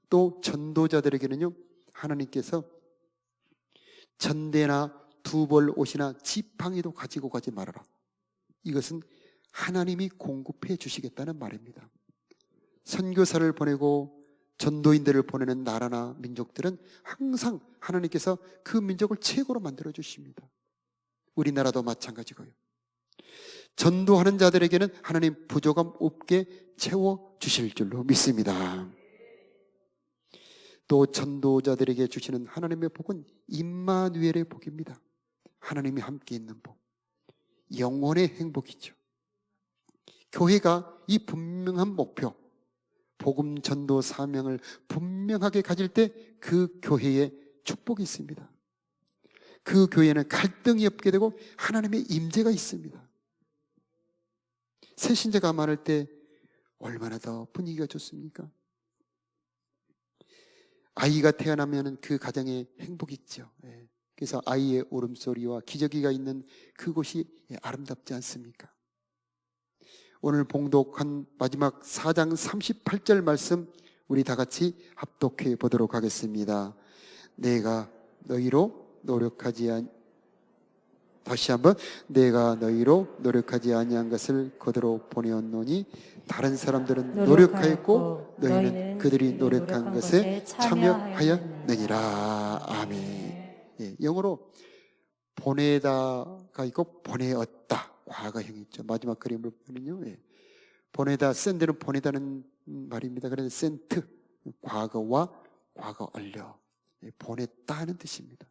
또 전도자들에게는요, 하나님께서 전대나 두벌 옷이나 지팡이도 가지고 가지 말아라. 이것은 하나님이 공급해 주시겠다는 말입니다. 선교사를 보내고 전도인들을 보내는 나라나 민족들은 항상 하나님께서 그 민족을 최고로 만들어 주십니다. 우리나라도 마찬가지고요. 전도하는 자들에게는 하나님 부족함 없게 채워 주실 줄로 믿습니다. 또 전도자들에게 주시는 하나님의 복은 임마누엘의 복입니다. 하나님이 함께 있는 복, 영혼의 행복이죠. 교회가 이 분명한 목표, 복음 전도 사명을 분명하게 가질 때 그 교회에 축복이 있습니다. 그 교회는 갈등이 없게 되고 하나님의 임재가 있습니다. 새신자가 많을 때 얼마나 더 분위기가 좋습니까? 아이가 태어나면 그 가정에 행복이 있죠. 그래서 아이의 울음소리와 기저귀가 있는 그곳이 아름답지 않습니까? 오늘 봉독한 마지막 4장 38절 말씀 우리 다 같이 합독해 보도록 하겠습니다. 내가 너희로 노력하지 다시 한번 내가 너희로 노력하지 아니한 것을 그대로 보내었노니 다른 사람들은 노력하였고 너희는 그들이 노력한 것에 참여하였느니라. 아멘. 영어로 보내다가 있고 보내었다, 과거형이죠. 마지막 그림을 보면요, 보내다, 샌드는 보내다는 말입니다. 그래서 센트, 과거와 과거 완료, 보냈다는 뜻입니다.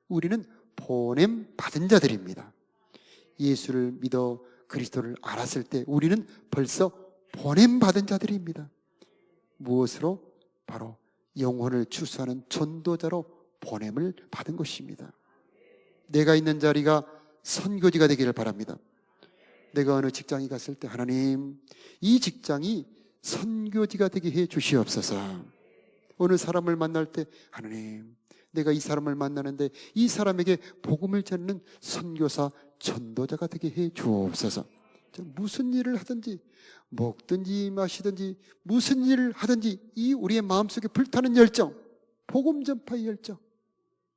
우리는 보냄 받은 자들입니다. 예수를 믿어 그리스도를 알았을 때 우리는 벌써 보냄 받은 자들입니다. 무엇으로? 바로 영혼을 추수하는 전도자로 보냄을 받은 것입니다. 내가 있는 자리가 선교지가 되기를 바랍니다. 내가 어느 직장에 갔을 때 하나님, 이 직장이 선교지가 되게 해 주시옵소서. 어느 사람을 만날 때 하나님, 내가 이 사람을 만나는데 이 사람에게 복음을 전하는 선교사, 전도자가 되게 해 주옵소서. 무슨 일을 하든지, 먹든지 마시든지 무슨 일을 하든지 이 우리의 마음속에 불타는 열정, 복음 전파의 열정,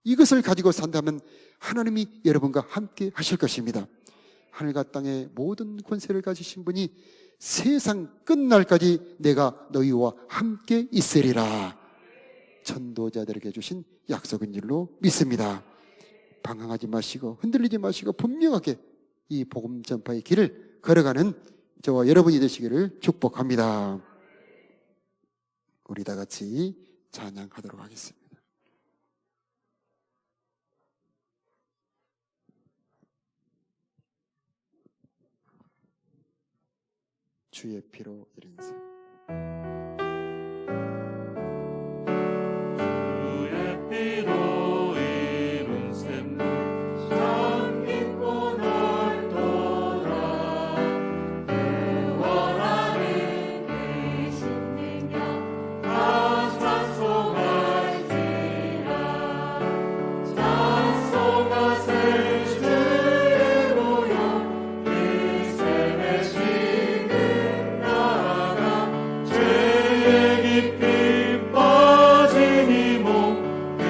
이것을 가지고 산다면 하나님이 여러분과 함께 하실 것입니다. 하늘과 땅의 모든 권세를 가지신 분이 세상 끝날까지 내가 너희와 함께 있으리라, 전도자들에게 주신 약속인 줄로 믿습니다. 방황하지 마시고 흔들리지 마시고 분명하게 이 복음 전파의 길을 걸어가는 저와 여러분이 되시기를 축복합니다. 우리 다 같이 찬양하도록 하겠습니다. 주의 피로 이른 셈. 주의 피로 이룬 셈 참 깊고 넓도다. 구원하는 그 신능력 다 찬송할지라. 찬송하세 주의 모여 그 셈의 지금 나아가 죄의 깊이 빠진 이몸 그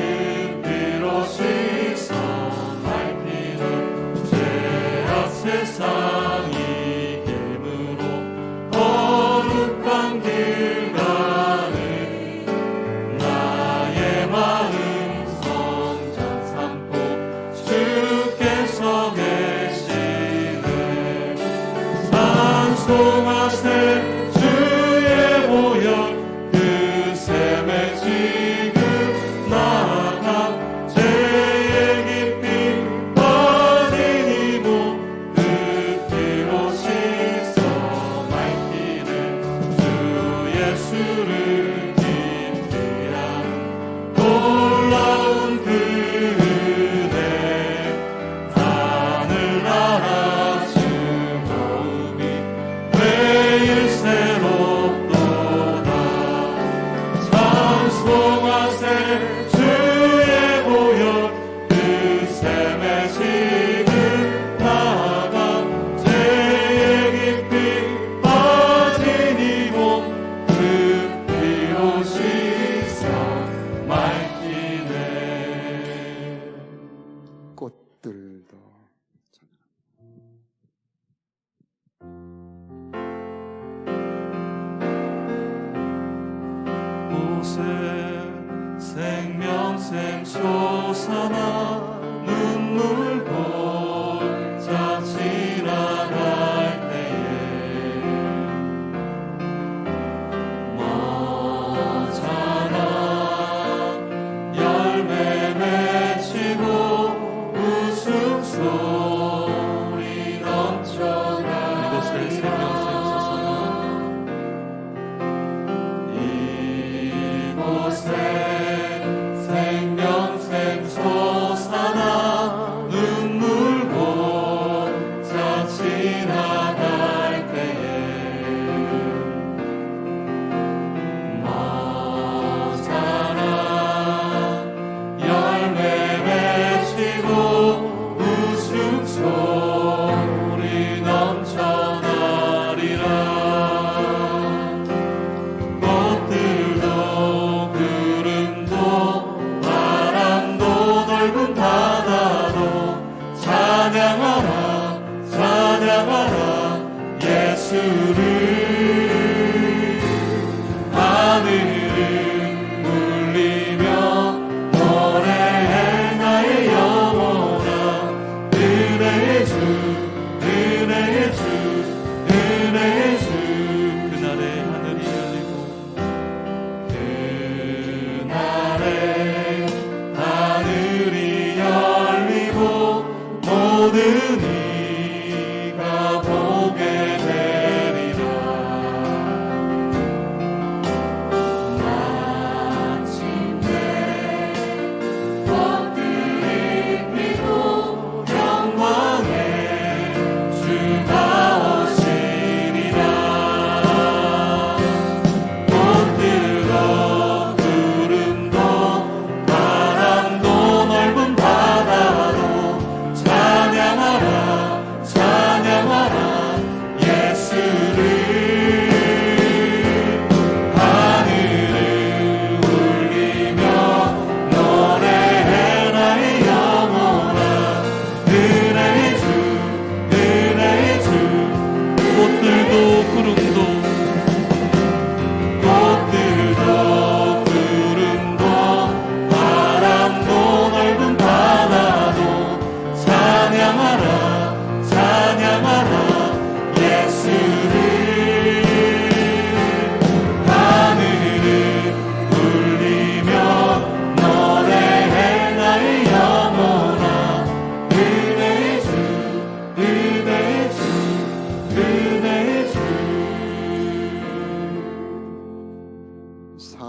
피로 씻어 맑히는 죄악 세상 이김으로 거룩한 길 가는 나의 마음 성전 삼고 주께서 계시네. 찬송하세 주의 보혈 그 셈의 지금 나아가 죄의 깊이 빠진 이몸 그 피로 씻어 맑히는 주 예수를 깊이 아는 놀라운 그대 하늘나라 즐거움이 매일 새롭도다. 찬송하세 주의 보혈 그 셈의 지금 나아가 죄의 깊이 빠진 이몸 그 피로 씻어 맑히네. 꽃들도 곳에 생명샘 솟아나 눈물 골짜 지나갈 때에 머잖아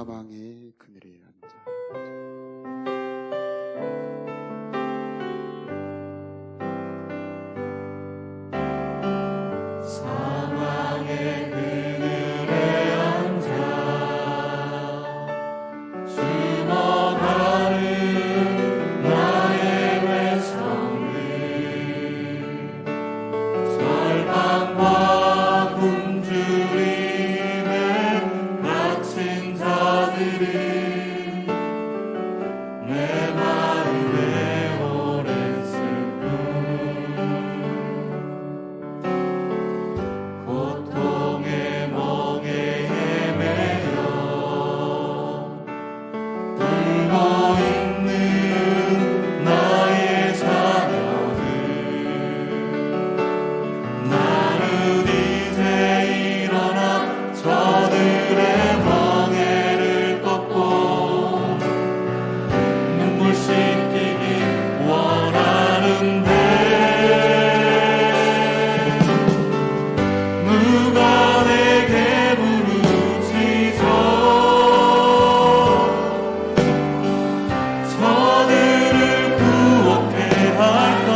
사망의 그늘에 앉아. 사망의 그늘에 앉아 주목하는 나의 외성을 절망과 굶주림에 갇힌 자들은 내 마음에 오랜 슬픔 고통의 멍에 헤매여 울고 있는 나의 자녀들 나는 이제 일어나 저들의 멍에를 꺾고 눈물 씻기길 원하는데 누가 내게 부르짖어 저들을 구원케 할까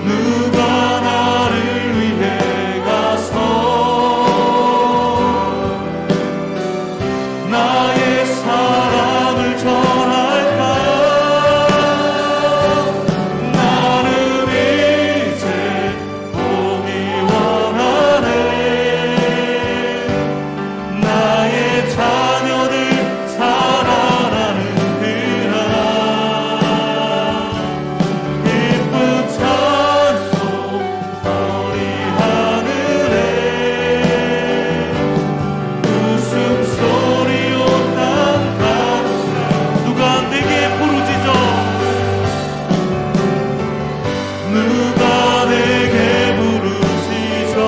누가 나를 위해 가서 나의 사랑을 전할까 나는 이제 보기 원하네 나의 자녀들 살아나는 그날 기쁜 찬송 소리 하늘에 웃음소리 온 땅 가득해 누가 내게 부르짖어 누가 내게 부르짖어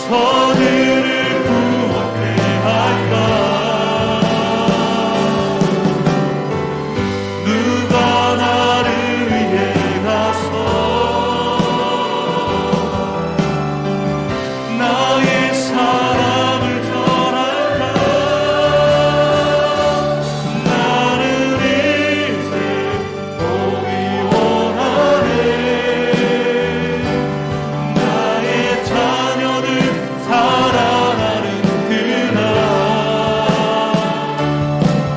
저들을 구원케 할까 누가 나를 위해 가서 나의 사랑을 전할까 나는 이제 보기 원하네 나의 자녀들 살아나는 그날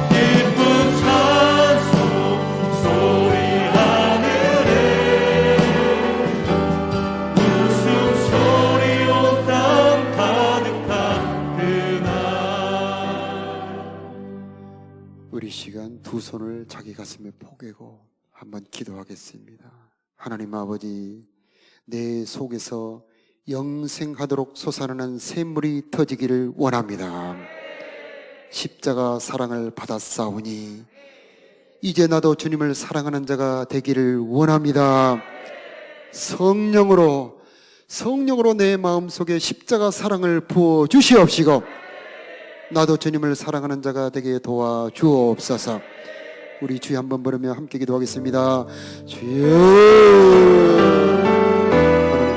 기쁜 찬송 소리 하늘에 웃음소리 온 땅 가득한 그날 우리 시간 두 손을 자기 가슴에 포개고 한번 기도하겠습니다. 하나님 아버지, 내 속에서 영생하도록 솟아나는 샘물이 터지기를 원합니다. 십자가 사랑을 받았사오니 이제 나도 주님을 사랑하는 자가 되기를 원합니다. 성령으로 내 마음속에 십자가 사랑을 부어 주시옵시고 나도 주님을 사랑하는 자가 되게 도와 주옵소서. 우리 주여 한번 부르며 함께 기도하겠습니다. 주여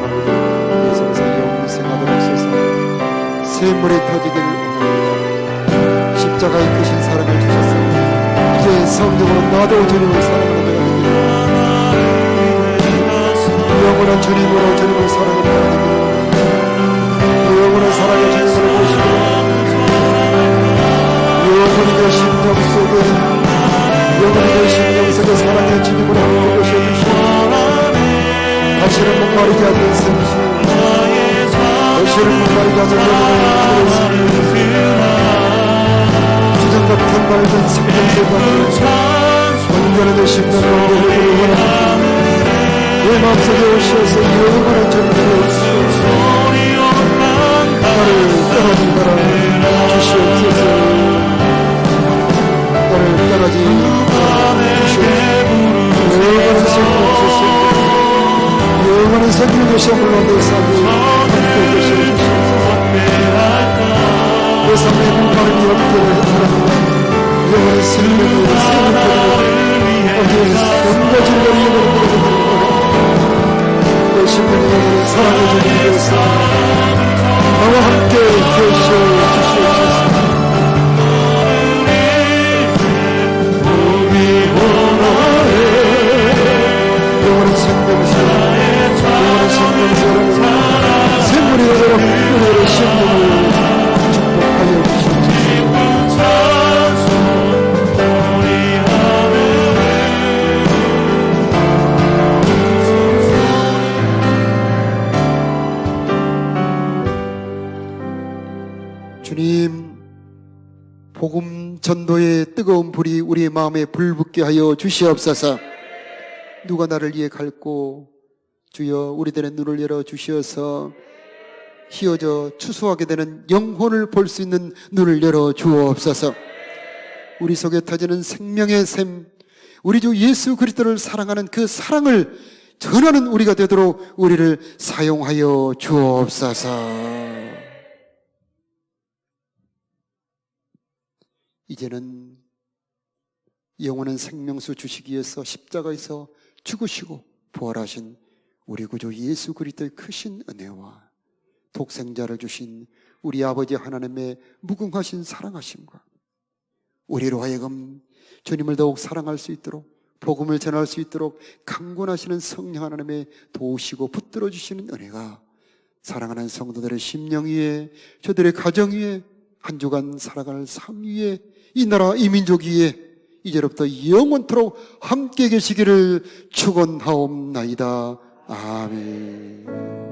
하나님 아버지, 내 속에서 영생하도록 솟아 샘물이 터지기를 원합니다. 십자가에 크신 사랑을 주셨사오니 이제 성령으로 나도 주님을 사랑하는 자가 되기를 영원한 주님으로 주님을 사랑하는 자가 되기를 영원한 사랑의 주님을 모시고 영원히 내 심령 속에 영원히 내 심령 속에 사랑의 주님을 함께 모셔주시고 다시는 목마르지 않는 생수 다시는 목마르지 않는 영혼의 주정 같은 맑은 생명세관을 온전한 내 심령을 내리기를 원합니다. 내 마음속에 오셔서 영원한 주님을 주시옵소서. 나를 떠나지 마라 주시옵소서. 나를 떠나지 주시옵소서. 영원한 생명 주시옵소서. 영원한 생명 되시옵소서. 내 삶을 함께 되시옵소서. 내 삶의 목마른 영혼을 사랑하며 영원한 생명을 거기에 넘겨진 영혼을 보내드리고 내 심령의 영혼을 사랑 영을 축복하여 주시옵소서. 찬송 우리 하늘에 주님, 복음 전도의 뜨거운 불이 우리의 마음에 불붙게 하여 주시옵소서. 누가 나를 위해 갈고, 주여 우리들의 눈을 열어 주시어서 희어져 추수하게 되는 영혼을 볼 수 있는 눈을 열어 주옵소서. 우리 속에 터지는 생명의 샘, 우리 주 예수 그리스도를 사랑하는 그 사랑을 전하는 우리가 되도록 우리를 사용하여 주옵소서. 이제는 영원한 생명수 주시기 위해서 십자가에서 죽으시고 부활하신 우리 구주 예수 그리스도의 크신 은혜와 독생자를 주신 우리 아버지 하나님의 무궁하신 사랑하심과 우리로 하여금 주님을 더욱 사랑할 수 있도록 복음을 전할 수 있도록 강권하시는 성령 하나님의 도우시고 붙들어 주시는 은혜가 사랑하는 성도들의 심령 위에, 저들의 가정 위에, 한 주간 살아갈 삶 위에, 이 나라 이 민족 위에 이제로부터 영원토록 함께 계시기를 축원하옵나이다. 아멘.